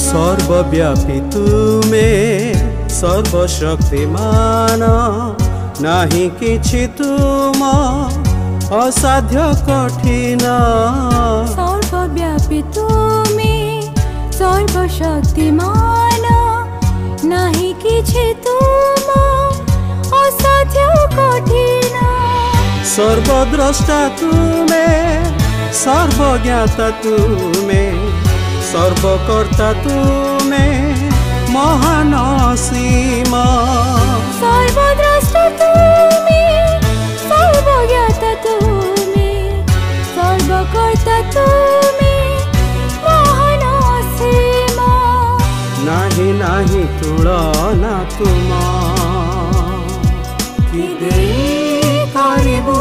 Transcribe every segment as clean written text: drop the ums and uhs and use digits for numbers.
सर्वव्यापी तुमे सर्वशक्तिमान नाही किछि तुम असाध्य कठिन सर्वव्यापी तुमे सर्वशक्तिमान नाही किछि तुम असाध्य कठिन सर्वद्रष्टा तुमे सर्वज्ञाता तुमे सर्वकर्ता तुमे महान असीम सर्वद्रष्टा तुमे सर्वज्ञाता तुमे सर्वकर्ता तुमे महान असीम नाही नाही तुलना तुम कि देई करिबु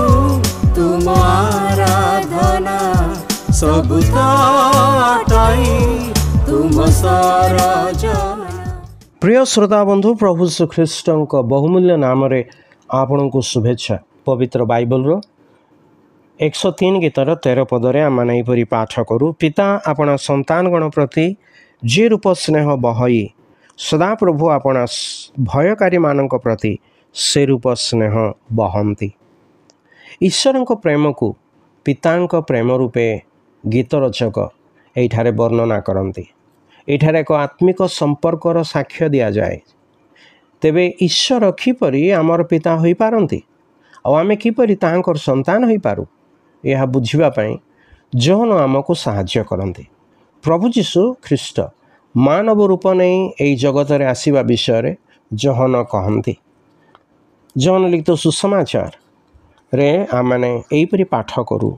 तुम आराधना सबु ताई तुम सरजना। प्रिय श्रोता बंधु प्रभु श्रीख्रीष्ट बहुमूल्य नाम रे आपण को शुभेच्छा। पवित्र बाइबल रो 103 गीतर 13 पदरे आम मैंने पाठ करूँ। पिता आपणा संतानगण प्रति जे रूप स्नेह बहई सदा प्रभु आपणा भयकारी मानक प्रति से रूप स्नेह बहंती। ईश्वर प्रेम को पिता प्रेम रूपे गीत रचक एठारे वर्णना करती। एठारे एक आत्मिक संपर्कर साक्ष्य दि जाए। तेबे ईश्वर किपरि आमर पिता हो पारती आमे किपरि तांकर संतान हो पारू यह बुझापी जहन आमको साहाय्य करती। प्रभु जीशु ख्रीष्ट मानव रूप नहीं यही जगत रे आसीबा विषय जहन कहती। जहन लिखित सुसमाचार रे आमने एहीपरि पाठ करूँ।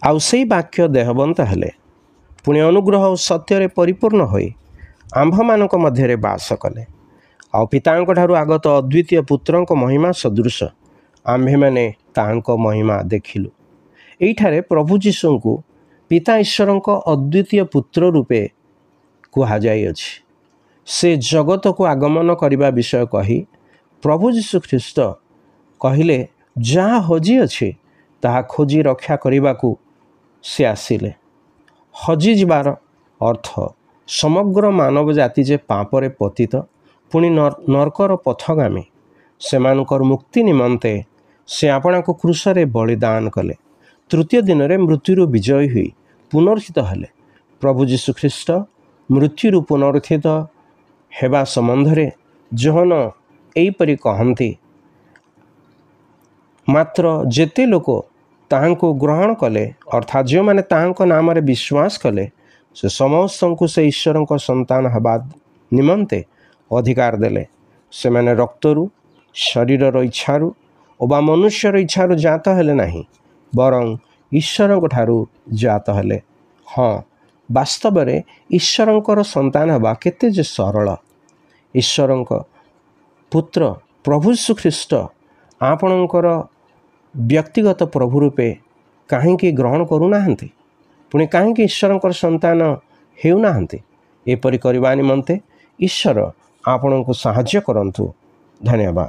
आउ से वाक्य देहबंत हेले पुणी अनुग्रह और सत्य परिपूर्ण होई आंभ मानक मध्य बास कले। आ पितांक ठारू आगत अद्वितीय पुत्रंक महिमा सदृश आम्भे माने तांक महिमा देखिलु। एठारे प्रभु जीशु को पिता ईश्वर अद्वितीय पुत्र रूपे कुहाजाई अछि। से जगत को आगमन करने विषय कही प्रभु जीशु ख्रीष्ट कहले जहाँ हजि अछि ताहा खोजी रक्षा करने को से आसिले। हजि जीवार अर्थ समग्र मानव जाति जे पापरे पतित पुणी नरकर पथगामी सेमानकर मुक्ति निमंते से आपना को क्रूसरे बलिदान कले। तृतीय दिन रे मृत्यु विजय हुई पुनर्थित हेले। प्रभु जीशु ख्रीष्ट मृत्यु पुनर्थित हेबा संबंधरे जहन एहीपरि कहती। मात्र जेते लोक ताहांको ग्रहण कले अर्थात जो माने ताहांको नाम रे विश्वास कले से समस्त को से ईश्वर को संतान हवा निमंते अधिकार देले। से माने रक्तरु शरीर इच्छारु ओबा मनुष्यर इच्छारु जात हेले नहीं बरं ईश्वर को ठारू जात हेले। हाँ वास्तव में ईश्वर संतान हवा केते जे सरल। ईश्वर पुत्र प्रभु यीशु ख्रीष्ट आपणकर व्यक्तिगत प्रभु रूपे कहीं ग्रहण करूना पुणी कहीं ईश्वर संतान हेउना एपरि करने निमंते ईश्वर आपण को साहाय्य करंतु। धन्यवाद।